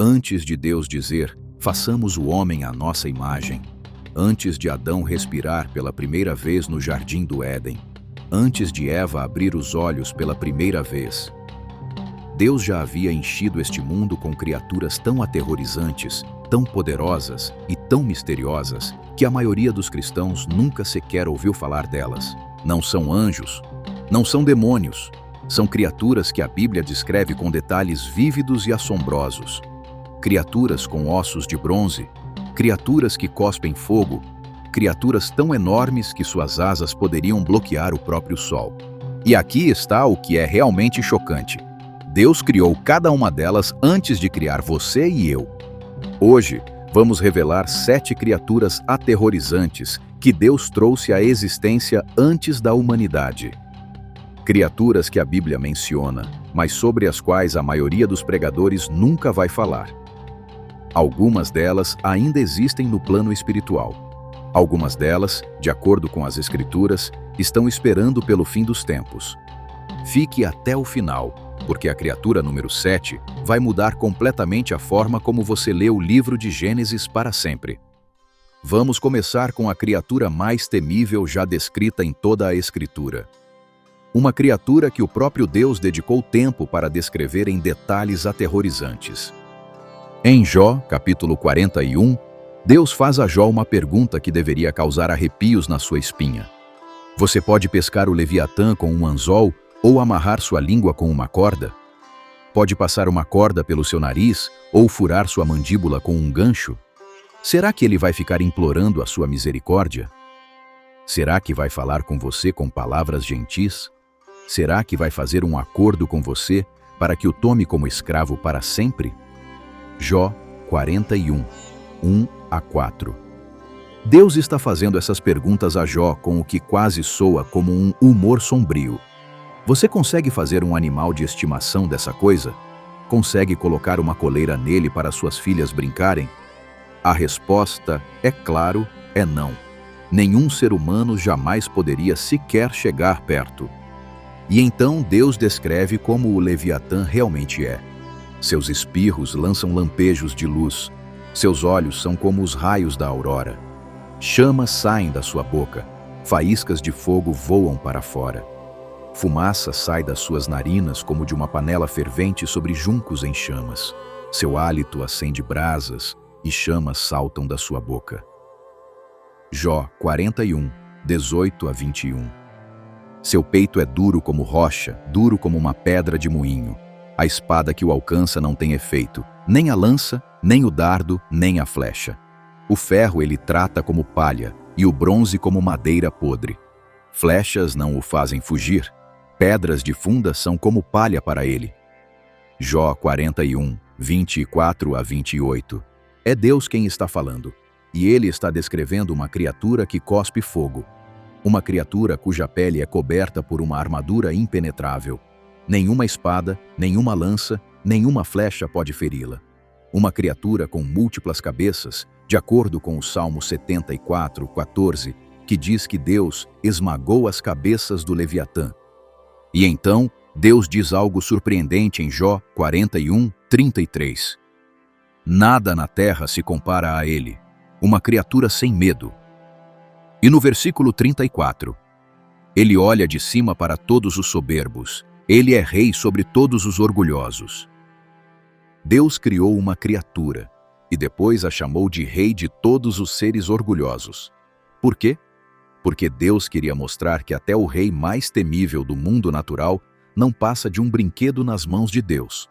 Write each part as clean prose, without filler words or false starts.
Antes de Deus dizer, façamos o homem à nossa imagem, antes de Adão respirar pela primeira vez no jardim do Éden, antes de Eva abrir os olhos pela primeira vez, Deus já havia enchido este mundo com criaturas tão aterrorizantes, tão poderosas e tão misteriosas que a maioria dos cristãos nunca sequer ouviu falar delas. Não são anjos, não são demônios, são criaturas que a Bíblia descreve com detalhes vívidos e assombrosos. Criaturas com ossos de bronze, criaturas que cospem fogo, criaturas tão enormes que suas asas poderiam bloquear o próprio sol. E aqui está o que é realmente chocante. Deus criou cada uma delas antes de criar você e eu. Hoje, vamos revelar 7 criaturas aterrorizantes que Deus trouxe à existência antes da humanidade. Criaturas que a Bíblia menciona, mas sobre as quais a maioria dos pregadores nunca vai falar. Algumas delas ainda existem no plano espiritual. Algumas delas, de acordo com as Escrituras, estão esperando pelo fim dos tempos. Fique até o final, porque a criatura número 7 vai mudar completamente a forma como você lê o livro de Gênesis para sempre. Vamos começar com a criatura mais temível já descrita em toda a Escritura. Uma criatura que o próprio Deus dedicou tempo para descrever em detalhes aterrorizantes. Em Jó, capítulo 41, Deus faz a Jó uma pergunta que deveria causar arrepios na sua espinha. Você pode pescar o Leviatã com um anzol ou amarrar sua língua com uma corda? Pode passar uma corda pelo seu nariz ou furar sua mandíbula com um gancho? Será que ele vai ficar implorando a sua misericórdia? Será que vai falar com você com palavras gentis? Será que vai fazer um acordo com você para que o tome como escravo para sempre? Jó 41, 1-4. Deus está fazendo essas perguntas a Jó com o que quase soa como um humor sombrio. Você consegue fazer um animal de estimação dessa coisa? Consegue colocar uma coleira nele para suas filhas brincarem? A resposta, é claro, é não. Nenhum ser humano jamais poderia sequer chegar perto. E então Deus descreve como o Leviatã realmente é. Seus espirros lançam lampejos de luz. Seus olhos são como os raios da aurora. Chamas saem da sua boca. Faíscas de fogo voam para fora. Fumaça sai das suas narinas como de uma panela fervente sobre juncos em chamas. Seu hálito acende brasas e chamas saltam da sua boca. Jó 41, 18-21. Seu peito é duro como rocha, duro como uma pedra de moinho. A espada que o alcança não tem efeito, nem a lança, nem o dardo, nem a flecha. O ferro ele trata como palha, e o bronze como madeira podre. Flechas não o fazem fugir, pedras de funda são como palha para ele. Jó 41, 24-28. É Deus quem está falando, e ele está descrevendo uma criatura que cospe fogo. Uma criatura cuja pele é coberta por uma armadura impenetrável. Nenhuma espada, nenhuma lança, nenhuma flecha pode feri-la. Uma criatura com múltiplas cabeças, de acordo com o Salmo 74:14, que diz que Deus esmagou as cabeças do Leviatã. E então, Deus diz algo surpreendente em Jó 41:33. Nada na terra se compara a ele, uma criatura sem medo. E no versículo 34, ele olha de cima para todos os soberbos, ele é rei sobre todos os orgulhosos. Deus criou uma criatura e depois a chamou de rei de todos os seres orgulhosos. Por quê? Porque Deus queria mostrar que até o rei mais temível do mundo natural não passa de um brinquedo nas mãos de Deus.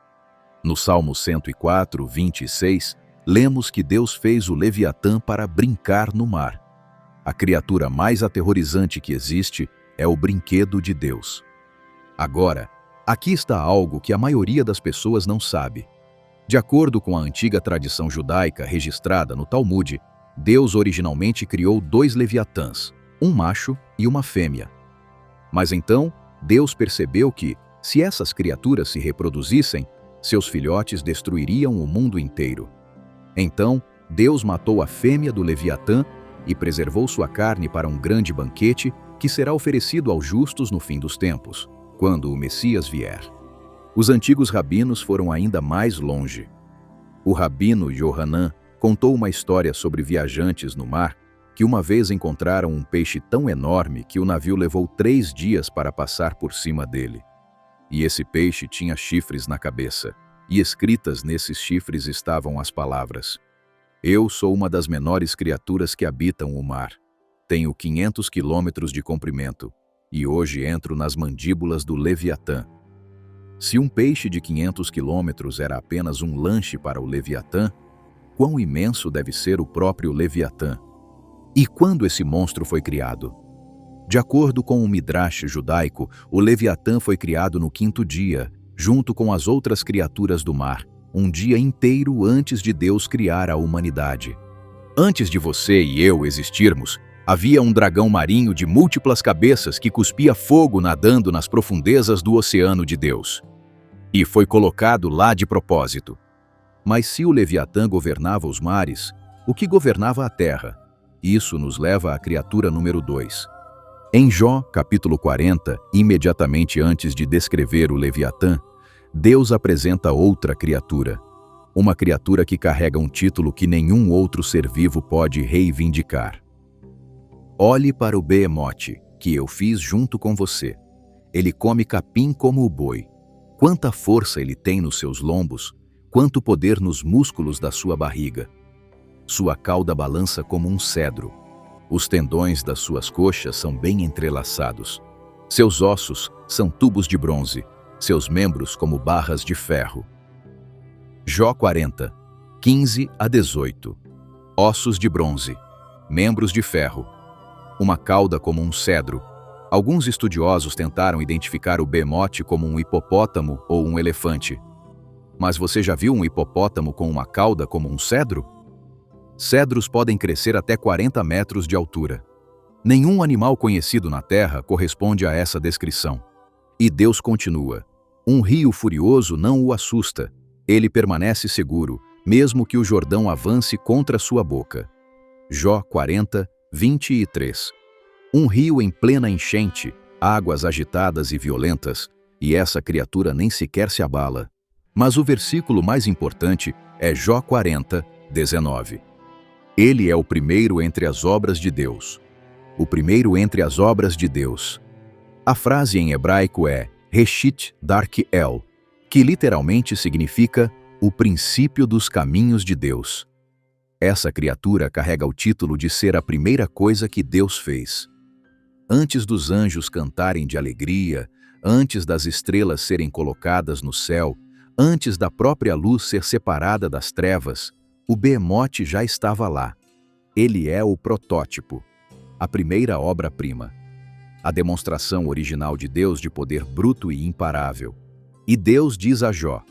No Salmo 104:26, lemos que Deus fez o Leviatã para brincar no mar. A criatura mais aterrorizante que existe é o brinquedo de Deus. Agora, aqui está algo que a maioria das pessoas não sabe. De acordo com a antiga tradição judaica registrada no Talmud, Deus originalmente criou 2 leviatãs, um macho e uma fêmea. Mas então, Deus percebeu que, se essas criaturas se reproduzissem, seus filhotes destruiriam o mundo inteiro. Então, Deus matou a fêmea do Leviatã e preservou sua carne para um grande banquete que será oferecido aos justos no fim dos tempos, quando o Messias vier. Os antigos rabinos foram ainda mais longe. O rabino Yohanan contou uma história sobre viajantes no mar que uma vez encontraram um peixe tão enorme que o navio levou 3 dias para passar por cima dele. E esse peixe tinha chifres na cabeça, e escritas nesses chifres estavam as palavras: Eu sou uma das menores criaturas que habitam o mar. Tenho 500 quilômetros de comprimento, e hoje entro nas mandíbulas do Leviatã. Se um peixe de 500 quilômetros era apenas um lanche para o Leviatã, quão imenso deve ser o próprio Leviatã? E quando esse monstro foi criado? De acordo com o Midrash judaico, o Leviatã foi criado no 5º dia, junto com as outras criaturas do mar, um dia inteiro antes de Deus criar a humanidade. Antes de você e eu existirmos, havia um dragão marinho de múltiplas cabeças que cuspia fogo nadando nas profundezas do oceano de Deus. E foi colocado lá de propósito. Mas se o Leviatã governava os mares, o que governava a terra? Isso nos leva à criatura número 2. Em Jó, capítulo 40, imediatamente antes de descrever o Leviatã, Deus apresenta outra criatura. Uma criatura que carrega um título que nenhum outro ser vivo pode reivindicar. Olhe para o Behemote, que eu fiz junto com você. Ele come capim como o boi. Quanta força ele tem nos seus lombos, quanto poder nos músculos da sua barriga. Sua cauda balança como um cedro. Os tendões das suas coxas são bem entrelaçados. Seus ossos são tubos de bronze, seus membros como barras de ferro. Jó 40, 15 a 18. Ossos de bronze, membros de ferro, uma cauda como um cedro. Alguns estudiosos tentaram identificar o Behemote como um hipopótamo ou um elefante. Mas você já viu um hipopótamo com uma cauda como um cedro? Cedros podem crescer até 40 metros de altura. Nenhum animal conhecido na Terra corresponde a essa descrição. E Deus continua: um rio furioso não o assusta. Ele permanece seguro, mesmo que o Jordão avance contra sua boca. Jó 40, 23. Um rio em plena enchente, águas agitadas e violentas, e essa criatura nem sequer se abala. Mas o versículo mais importante é Jó 40, 19. Ele é o primeiro entre as obras de Deus. O primeiro entre as obras de Deus. A frase em hebraico é Reshit Darke El, que literalmente significa o princípio dos caminhos de Deus. Essa criatura carrega o título de ser a primeira coisa que Deus fez. Antes dos anjos cantarem de alegria, antes das estrelas serem colocadas no céu, antes da própria luz ser separada das trevas, o Behemote já estava lá. Ele é o protótipo, a primeira obra-prima, a demonstração original de Deus de poder bruto e imparável. E Deus diz a Jó: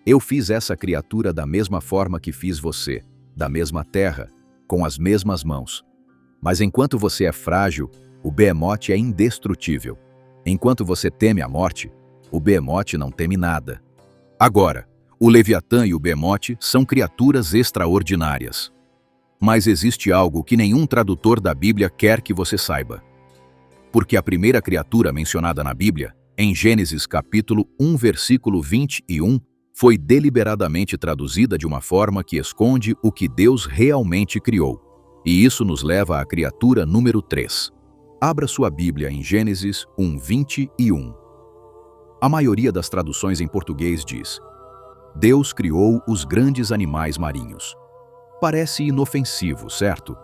eu fiz essa criatura da mesma forma que fiz você, da mesma terra, com as mesmas mãos. Mas enquanto você é frágil, o Behemote é indestrutível. Enquanto você teme a morte, o Behemote não teme nada. Agora, o Leviatã e o Behemote são criaturas extraordinárias. Mas existe algo que nenhum tradutor da Bíblia quer que você saiba. Porque a primeira criatura mencionada na Bíblia, em Gênesis capítulo 1, versículo 21, foi deliberadamente traduzida de uma forma que esconde o que Deus realmente criou. E isso nos leva à criatura número 3. Abra sua Bíblia em Gênesis 1, 21. A maioria das traduções em português diz: Deus criou os grandes animais marinhos. Parece inofensivo, certo?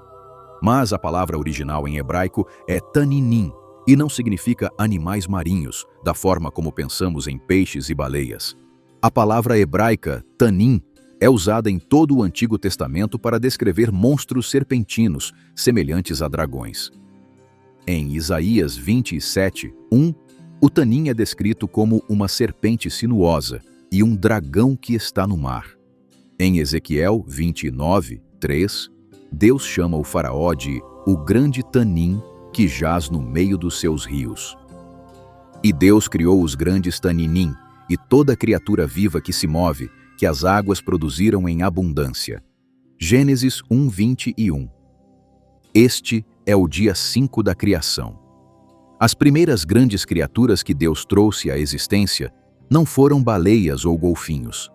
Mas a palavra original em hebraico é taninim, e não significa animais marinhos, da forma como pensamos em peixes e baleias. A palavra hebraica tanim é usada em todo o Antigo Testamento para descrever monstros serpentinos, semelhantes a dragões. Em Isaías 27, 1, o tanim é descrito como uma serpente sinuosa e um dragão que está no mar. Em Ezequiel 29, 3, Deus chama o faraó de o grande tanim que jaz no meio dos seus rios. E Deus criou os grandes taninim e toda criatura viva que se move, que as águas produziram em abundância. Gênesis 1, 21. Este é o dia 5 da criação. As primeiras grandes criaturas que Deus trouxe à existência não foram baleias ou golfinhos.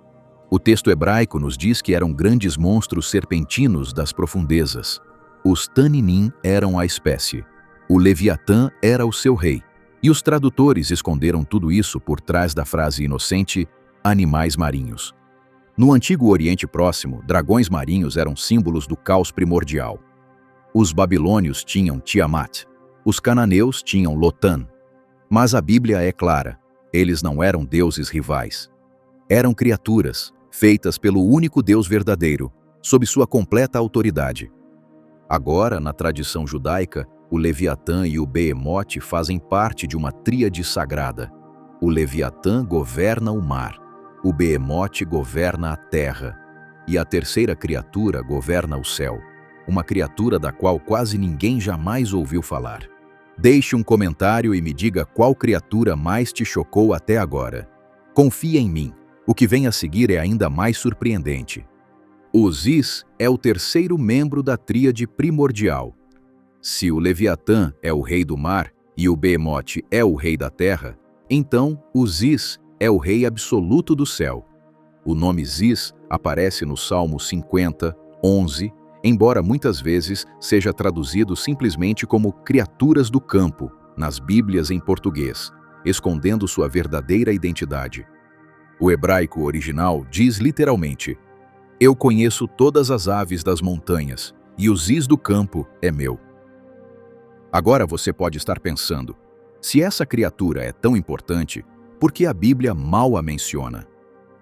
O texto hebraico nos diz que eram grandes monstros serpentinos das profundezas. Os Taninim eram a espécie. O Leviatã era o seu rei. E os tradutores esconderam tudo isso por trás da frase inocente, animais marinhos. No Antigo Oriente Próximo, dragões marinhos eram símbolos do caos primordial. Os babilônios tinham Tiamat. Os cananeus tinham Lotan. Mas a Bíblia é clara. Eles não eram deuses rivais. Eram criaturas, feitas pelo único Deus verdadeiro, sob sua completa autoridade. Agora, na tradição judaica, o Leviatã e o Behemote fazem parte de uma tríade sagrada. O Leviatã governa o mar, o Behemote governa a terra, e a terceira criatura governa o céu, uma criatura da qual quase ninguém jamais ouviu falar. Deixe um comentário e me diga qual criatura mais te chocou até agora. Confia em mim, o que vem a seguir é ainda mais surpreendente. Osís é o terceiro membro da tríade primordial. Se o Leviatã é o rei do mar e o Behemote é o rei da terra, então Osís é o rei absoluto do céu. O nome Zis aparece no Salmo 50, 11, embora muitas vezes seja traduzido simplesmente como criaturas do campo, nas Bíblias em português, escondendo sua verdadeira identidade. O hebraico original diz literalmente: "Eu conheço todas as aves das montanhas, e o Zis do campo é meu." Agora você pode estar pensando, se essa criatura é tão importante, por que a Bíblia mal a menciona?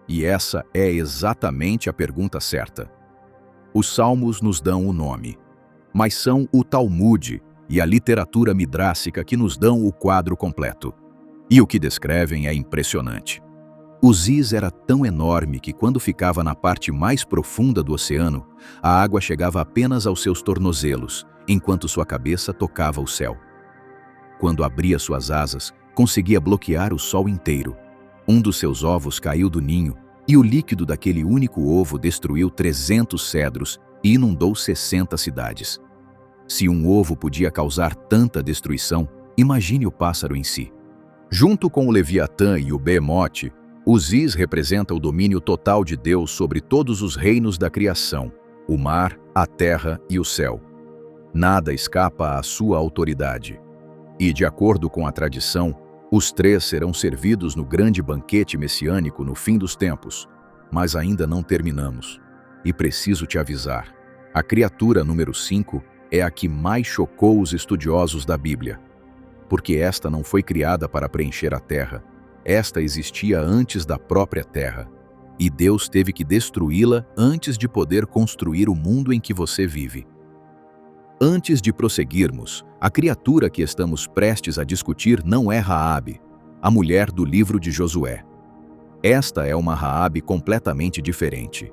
E essa é exatamente a pergunta certa. Os Salmos nos dão o nome, mas são o Talmude e a literatura midrássica que nos dão o quadro completo. E o que descrevem é impressionante. Osís era tão enorme que quando ficava na parte mais profunda do oceano, a água chegava apenas aos seus tornozelos, enquanto sua cabeça tocava o céu. Quando abria suas asas, conseguia bloquear o sol inteiro. Um dos seus ovos caiu do ninho, e o líquido daquele único ovo destruiu 300 cedros e inundou 60 cidades. Se um ovo podia causar tanta destruição, imagine o pássaro em si. Junto com o Leviatã e o Behemote, Osís representa o domínio total de Deus sobre todos os reinos da criação, o mar, a terra e o céu. Nada escapa à sua autoridade. E, de acordo com a tradição, os três serão servidos no grande banquete messiânico no fim dos tempos. Mas ainda não terminamos. E preciso te avisar, a criatura número 5 é a que mais chocou os estudiosos da Bíblia. Porque esta não foi criada para preencher a terra. Esta existia antes da própria terra. E Deus teve que destruí-la antes de poder construir o mundo em que você vive. Antes de prosseguirmos, a criatura que estamos prestes a discutir não é Raabe, a mulher do livro de Josué. Esta é uma Raabe completamente diferente.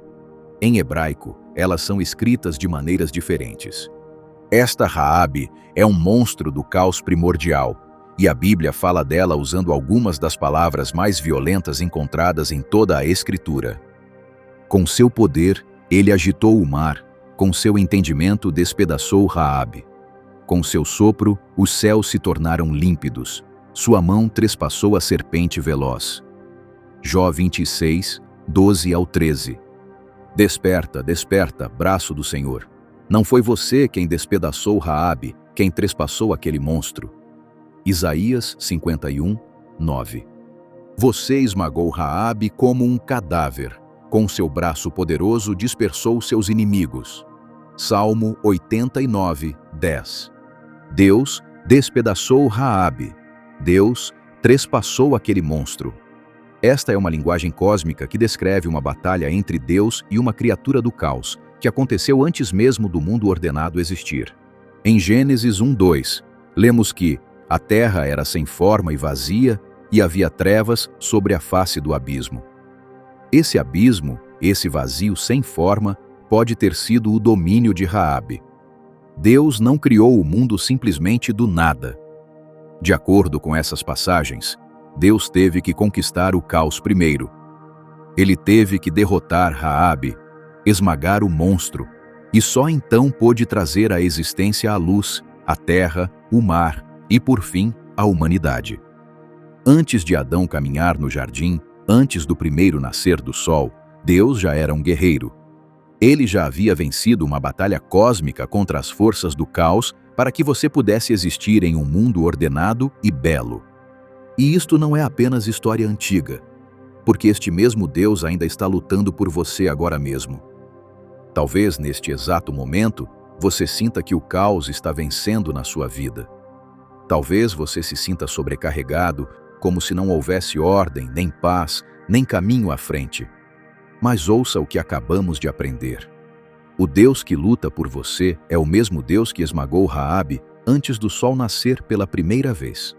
Em hebraico, elas são escritas de maneiras diferentes. Esta Raabe é um monstro do caos primordial, e a Bíblia fala dela usando algumas das palavras mais violentas encontradas em toda a Escritura. Com seu poder, ele agitou o mar. Com seu entendimento despedaçou Raabe. Com seu sopro, os céus se tornaram límpidos. Sua mão trespassou a serpente veloz. Jó 26, 12 ao 13. Desperta, desperta, braço do Senhor. Não foi você quem despedaçou Raabe, quem trespassou aquele monstro. Isaías 51, 9. Você esmagou Raabe como um cadáver. Com seu braço poderoso dispersou seus inimigos. Salmo 89, 10. Deus despedaçou Raabe. Deus trespassou aquele monstro. Esta é uma linguagem cósmica que descreve uma batalha entre Deus e uma criatura do caos, que aconteceu antes mesmo do mundo ordenado existir. Em Gênesis 1:2, lemos que a terra era sem forma e vazia, e havia trevas sobre a face do abismo. Esse abismo, esse vazio sem forma, pode ter sido o domínio de Raabe. Deus não criou o mundo simplesmente do nada. De acordo com essas passagens, Deus teve que conquistar o caos primeiro. Ele teve que derrotar Raabe, esmagar o monstro, e só então pôde trazer à existência a luz, a terra, o mar e, por fim, a humanidade. Antes de Adão caminhar no jardim, antes do primeiro nascer do sol, Deus já era um guerreiro. Ele já havia vencido uma batalha cósmica contra as forças do caos para que você pudesse existir em um mundo ordenado e belo. E isto não é apenas história antiga, porque este mesmo Deus ainda está lutando por você agora mesmo. Talvez neste exato momento você sinta que o caos está vencendo na sua vida. Talvez você se sinta sobrecarregado, como se não houvesse ordem, nem paz, nem caminho à frente. Mas ouça o que acabamos de aprender. O Deus que luta por você é o mesmo Deus que esmagou Raabe antes do sol nascer pela primeira vez.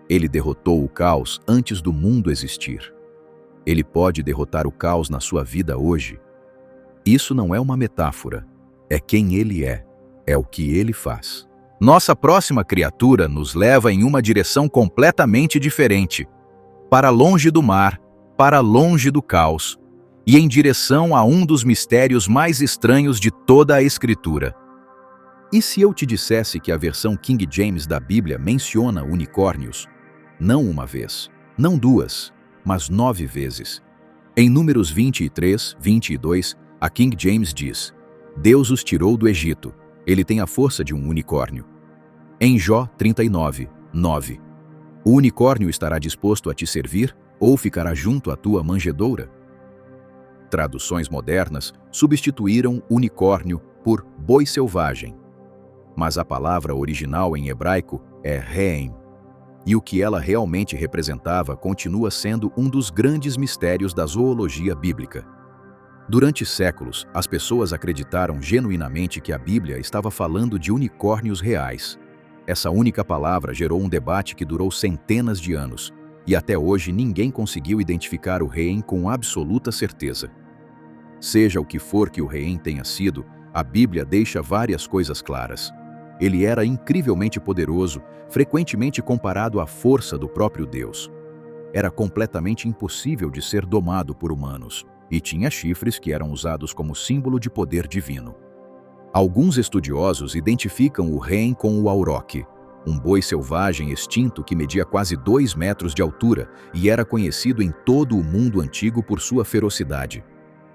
Ele derrotou o caos antes do mundo existir. Ele pode derrotar o caos na sua vida hoje. Isso não é uma metáfora. É quem ele é o que ele faz. Nossa próxima criatura nos leva em uma direção completamente diferente. Para longe do mar, para longe do caos, e em direção a um dos mistérios mais estranhos de toda a Escritura. E se eu te dissesse que a versão King James da Bíblia menciona unicórnios? Não uma vez, não duas, mas 9 vezes. Em Números 23, 22, a King James diz: Deus os tirou do Egito, ele tem a força de um unicórnio. Em Jó 39, 9, o unicórnio estará disposto a te servir ou ficará junto à tua manjedoura? Traduções modernas substituíram unicórnio por boi selvagem. Mas a palavra original em hebraico é reem. E o que ela realmente representava continua sendo um dos grandes mistérios da zoologia bíblica. Durante séculos, as pessoas acreditaram genuinamente que a Bíblia estava falando de unicórnios reais. Essa única palavra gerou um debate que durou centenas de anos, e até hoje ninguém conseguiu identificar o reem com absoluta certeza. Seja o que for que o reem tenha sido, a Bíblia deixa várias coisas claras. Ele era incrivelmente poderoso, frequentemente comparado à força do próprio Deus. Era completamente impossível de ser domado por humanos, e tinha chifres que eram usados como símbolo de poder divino. Alguns estudiosos identificam o reem com o auroque, um boi selvagem extinto que media quase 2 metros de altura e era conhecido em todo o mundo antigo por sua ferocidade.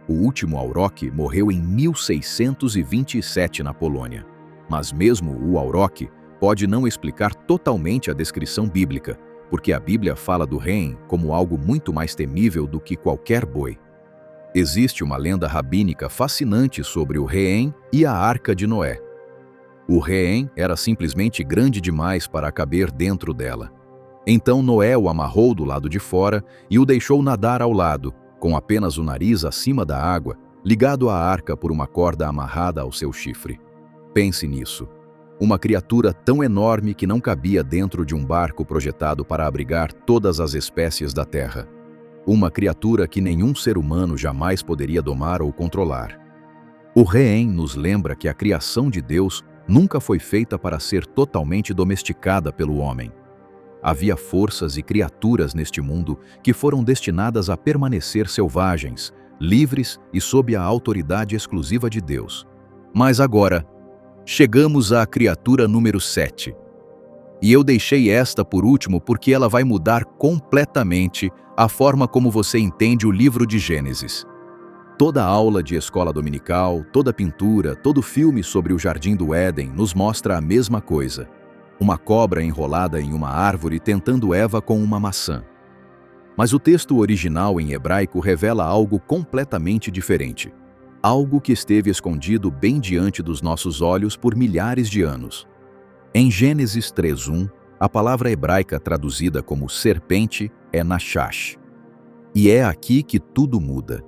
O último auroque morreu em 1627 na Polônia. Mas mesmo o auroque pode não explicar totalmente a descrição bíblica, porque a Bíblia fala do reem como algo muito mais temível do que qualquer boi. Existe uma lenda rabínica fascinante sobre o reem e a Arca de Noé. O reem era simplesmente grande demais para caber dentro dela. Então Noé o amarrou do lado de fora e o deixou nadar ao lado, com apenas o nariz acima da água, ligado à arca por uma corda amarrada ao seu chifre. Pense nisso. Uma criatura tão enorme que não cabia dentro de um barco projetado para abrigar todas as espécies da terra. Uma criatura que nenhum ser humano jamais poderia domar ou controlar. O reem nos lembra que a criação de Deus nunca foi feita para ser totalmente domesticada pelo homem. Havia forças e criaturas neste mundo que foram destinadas a permanecer selvagens, livres e sob a autoridade exclusiva de Deus. Mas agora, chegamos à criatura número 7. E eu deixei esta por último porque ela vai mudar completamente a forma como você entende o livro de Gênesis. Toda aula de escola dominical, toda pintura, todo filme sobre o Jardim do Éden nos mostra a mesma coisa. Uma cobra enrolada em uma árvore tentando Eva com uma maçã. Mas o texto original em hebraico revela algo completamente diferente. Algo que esteve escondido bem diante dos nossos olhos por milhares de anos. Em Gênesis 3:1, a palavra hebraica traduzida como serpente é Nachash. E é aqui que tudo muda.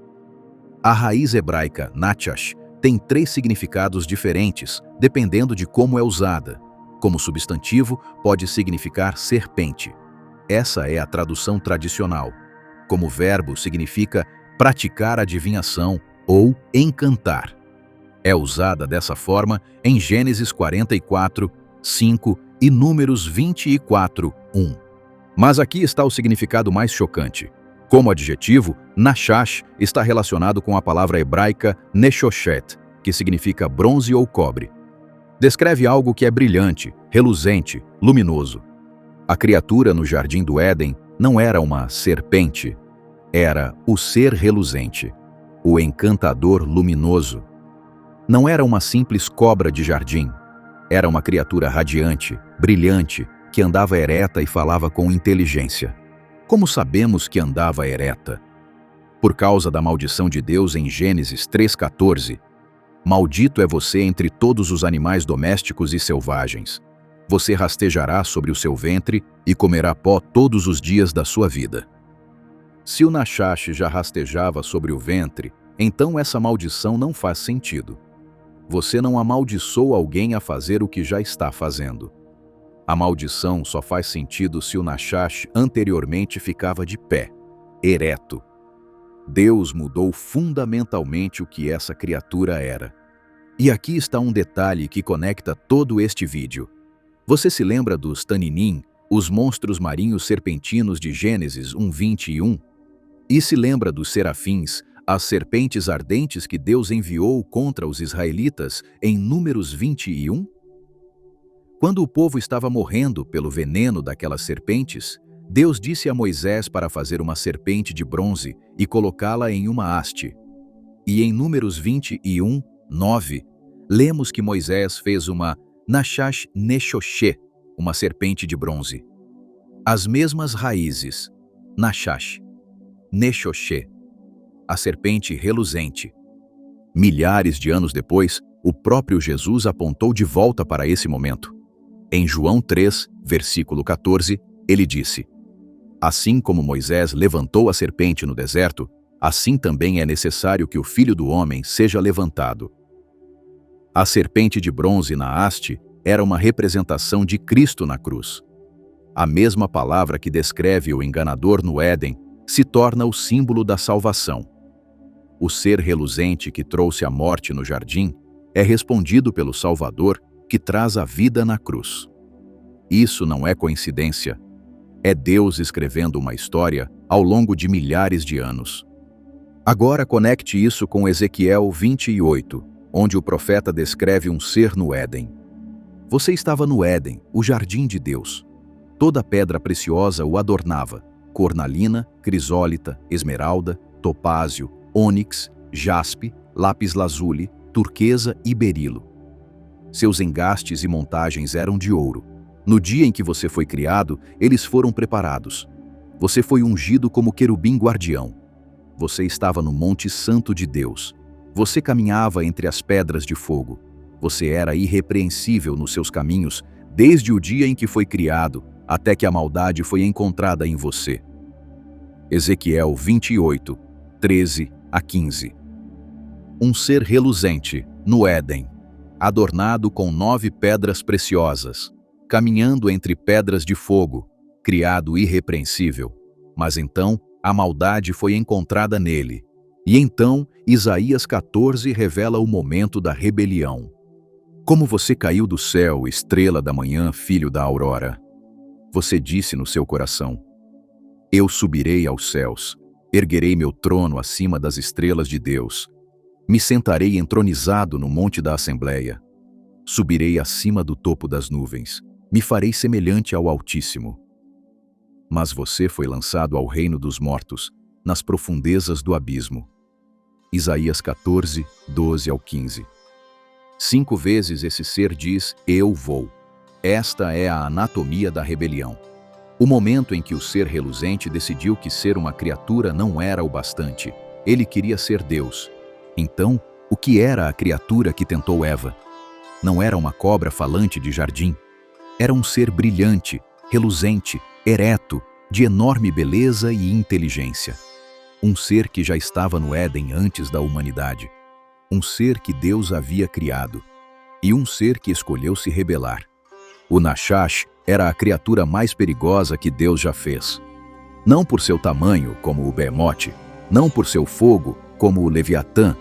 A raiz hebraica Nachash tem 3 significados diferentes, dependendo de como é usada. Como substantivo, pode significar serpente. Essa é a tradução tradicional. Como verbo, significa praticar adivinhação ou encantar. É usada dessa forma em Gênesis 44, 5 e Números 24, 1. Mas aqui está o significado mais chocante. Como adjetivo, Nachash está relacionado com a palavra hebraica Neshoshet, que significa bronze ou cobre. Descreve algo que é brilhante, reluzente, luminoso. A criatura no Jardim do Éden não era uma serpente, era o ser reluzente. o encantador luminoso. Não era uma simples cobra de jardim. Era uma criatura radiante, brilhante, que andava ereta e falava com inteligência. Como sabemos que andava ereta? Por causa da maldição de Deus em Gênesis 3,14. Maldito é você entre todos os animais domésticos e selvagens. Você rastejará sobre o seu ventre e comerá pó todos os dias da sua vida. Se o Nachash já rastejava sobre o ventre, então essa maldição não faz sentido. Você não amaldiçoou alguém a fazer o que já está fazendo. A maldição só faz sentido se o Nachash anteriormente ficava de pé, ereto. Deus mudou fundamentalmente o que essa criatura era. E aqui está um detalhe que conecta todo este vídeo. Você se lembra dos Taninim, os monstros marinhos serpentinos de Gênesis 1:21? E se lembra dos serafins, as serpentes ardentes que Deus enviou contra os israelitas em Números 21? Quando o povo estava morrendo pelo veneno daquelas serpentes, Deus disse a Moisés para fazer uma serpente de bronze e colocá-la em uma haste. E em Números 21:9, lemos que Moisés fez uma Nachash Neshoshe, uma serpente de bronze. As mesmas raízes, Nachash, Neshoshe, a serpente reluzente. Milhares de anos depois, o próprio Jesus apontou de volta para esse momento. Em João 3, versículo 14, ele disse: Assim como Moisés levantou a serpente no deserto, assim também é necessário que o Filho do Homem seja levantado. A serpente de bronze na haste era uma representação de Cristo na cruz. A mesma palavra que descreve o enganador no Éden se torna o símbolo da salvação. O ser reluzente que trouxe a morte no jardim é respondido pelo Salvador, que traz a vida na cruz. Isso não é coincidência. É Deus escrevendo uma história ao longo de milhares de anos. Agora conecte isso com Ezequiel 28, onde o profeta descreve um ser no Éden. Você estava no Éden, o jardim de Deus. Toda pedra preciosa o adornava: cornalina, crisólita, esmeralda, topázio, ônix, jaspe, lápis-lazuli, turquesa e berilo. Seus engastes e montagens eram de ouro. No dia em que você foi criado, eles foram preparados. Você foi ungido como querubim guardião. Você estava no Monte Santo de Deus. Você caminhava entre as pedras de fogo. Você era irrepreensível nos seus caminhos, desde o dia em que foi criado, até que a maldade foi encontrada em você. Ezequiel 28, 13 a 15. Um ser reluzente, no Éden, adornado com 9 pedras preciosas, caminhando entre pedras de fogo, criado irrepreensível. Mas então a maldade foi encontrada nele. E então Isaías 14 revela o momento da rebelião. Como você caiu do céu, estrela da manhã, filho da aurora. Você disse no seu coração: Eu subirei aos céus, erguerei meu trono acima das estrelas de Deus. Me sentarei entronizado no monte da Assembleia. Subirei acima do topo das nuvens. Me farei semelhante ao Altíssimo. Mas você foi lançado ao reino dos mortos, nas profundezas do abismo. Isaías 14, 12 ao 15. 5 vezes esse ser diz: Eu vou. Esta é a anatomia da rebelião. O momento em que o ser reluzente decidiu que ser uma criatura não era o bastante. Ele queria ser Deus. Então, o que era a criatura que tentou Eva? Não era uma cobra falante de jardim. Era um ser brilhante, reluzente, ereto, de enorme beleza e inteligência. Um ser que já estava no Éden antes da humanidade. Um ser que Deus havia criado. E um ser que escolheu se rebelar. O Nachash era a criatura mais perigosa que Deus já fez. Não por seu tamanho, como o Behemoth, não por seu fogo, como o Leviatã,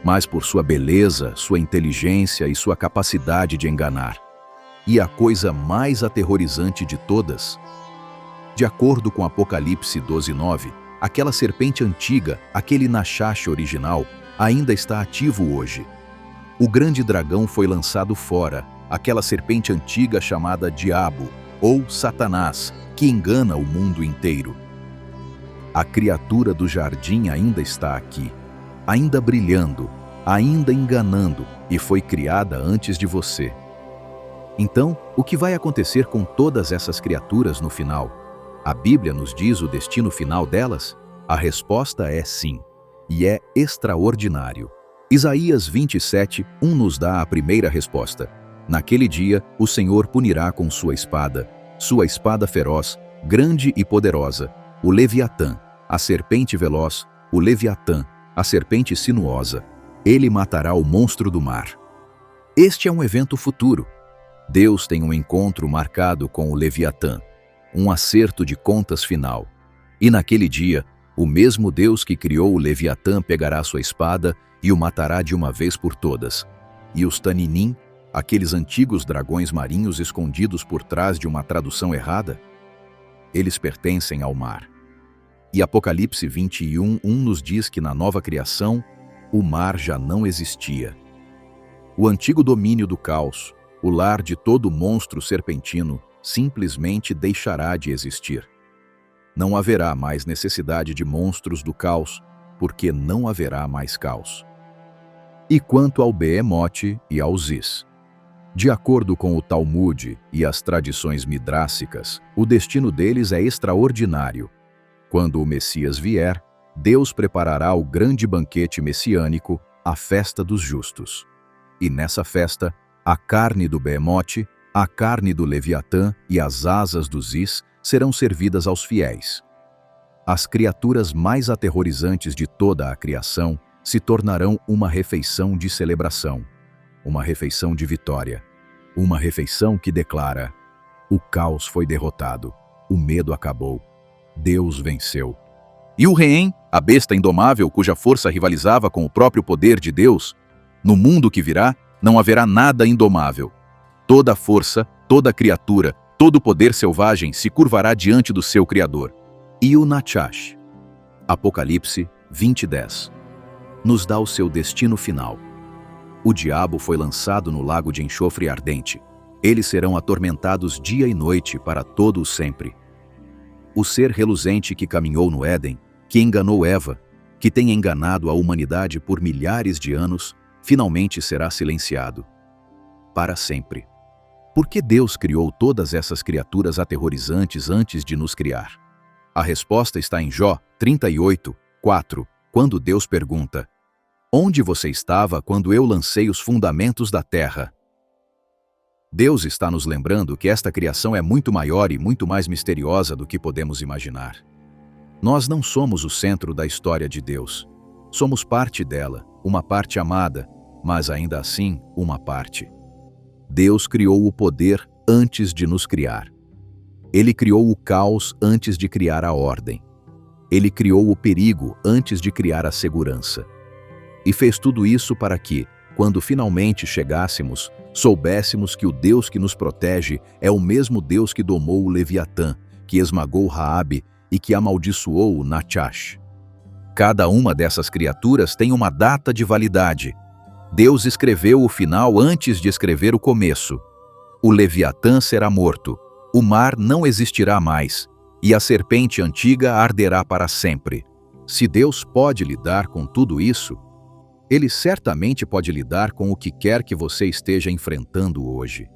mas por sua beleza, sua inteligência e sua capacidade de enganar. E a coisa mais aterrorizante de todas: de acordo com Apocalipse 12:9, aquela serpente antiga, aquele Nachash original, ainda está ativo hoje. O grande dragão foi lançado fora, aquela serpente antiga chamada Diabo, ou Satanás, que engana o mundo inteiro. A criatura do jardim ainda está aqui. ainda brilhando, ainda enganando, e foi criada antes de você. Então, o que vai acontecer com todas essas criaturas no final? A Bíblia nos diz o destino final delas? A resposta é sim, e é extraordinário. Isaías 27:1 nos dá a primeira resposta. Naquele dia, o Senhor punirá com sua espada feroz, grande e poderosa, o Leviatã, a serpente veloz, o Leviatã, a serpente sinuosa. Ele matará o monstro do mar. Este é um evento futuro. Deus tem um encontro marcado com o Leviatã, um acerto de contas final. E naquele dia, o mesmo Deus que criou o Leviatã pegará sua espada e o matará de uma vez por todas. E os Taninim, aqueles antigos dragões marinhos escondidos por trás de uma tradução errada, eles pertencem ao mar. E Apocalipse 21:1 nos diz que na nova criação, o mar já não existia. O antigo domínio do caos, o lar de todo monstro serpentino, simplesmente deixará de existir. Não haverá mais necessidade de monstros do caos, porque não haverá mais caos. E quanto ao Behemoth e ao Ziz? De acordo com o Talmud e as tradições midrássicas, o destino deles é extraordinário. Quando o Messias vier, Deus preparará o grande banquete messiânico, a festa dos justos. E nessa festa, a carne do Behemoth, a carne do Leviatã e as asas do Ziz serão servidas aos fiéis. As criaturas mais aterrorizantes de toda a criação se tornarão uma refeição de celebração, uma refeição de vitória, uma refeição que declara: o caos foi derrotado, o medo acabou, Deus venceu. E o Reém, a besta indomável cuja força rivalizava com o próprio poder de Deus, no mundo que virá, não haverá nada indomável. Toda força, toda criatura, todo poder selvagem se curvará diante do seu Criador. E o Nachash, Apocalipse 20:10, nos dá o seu destino final. O diabo foi lançado no lago de enxofre ardente. Eles serão atormentados dia e noite para todo o sempre. O ser reluzente que caminhou no Éden, que enganou Eva, que tem enganado a humanidade por milhares de anos, finalmente será silenciado. Para sempre. Por que Deus criou todas essas criaturas aterrorizantes antes de nos criar? A resposta está em Jó 38:4, quando Deus pergunta: onde você estava quando eu lancei os fundamentos da terra? Deus está nos lembrando que esta criação é muito maior e muito mais misteriosa do que podemos imaginar. Nós não somos o centro da história de Deus. Somos parte dela, uma parte amada, mas ainda assim uma parte. Deus criou o poder antes de nos criar. Ele criou o caos antes de criar a ordem. Ele criou o perigo antes de criar a segurança. E fez tudo isso para que, quando finalmente chegássemos, soubéssemos que o Deus que nos protege é o mesmo Deus que domou o Leviatã, que esmagou Raabe e que amaldiçoou o Nachash. Cada uma dessas criaturas tem uma data de validade. Deus escreveu o final antes de escrever o começo. O Leviatã será morto, o mar não existirá mais, e a serpente antiga arderá para sempre. Se Deus pode lidar com tudo isso, Ele certamente pode lidar com o que quer que você esteja enfrentando hoje.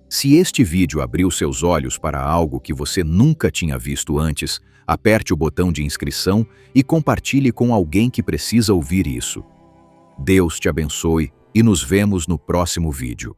Se este vídeo abriu seus olhos para algo que você nunca tinha visto antes, aperte o botão de inscrição e compartilhe com alguém que precisa ouvir isso. Deus te abençoe e nos vemos no próximo vídeo.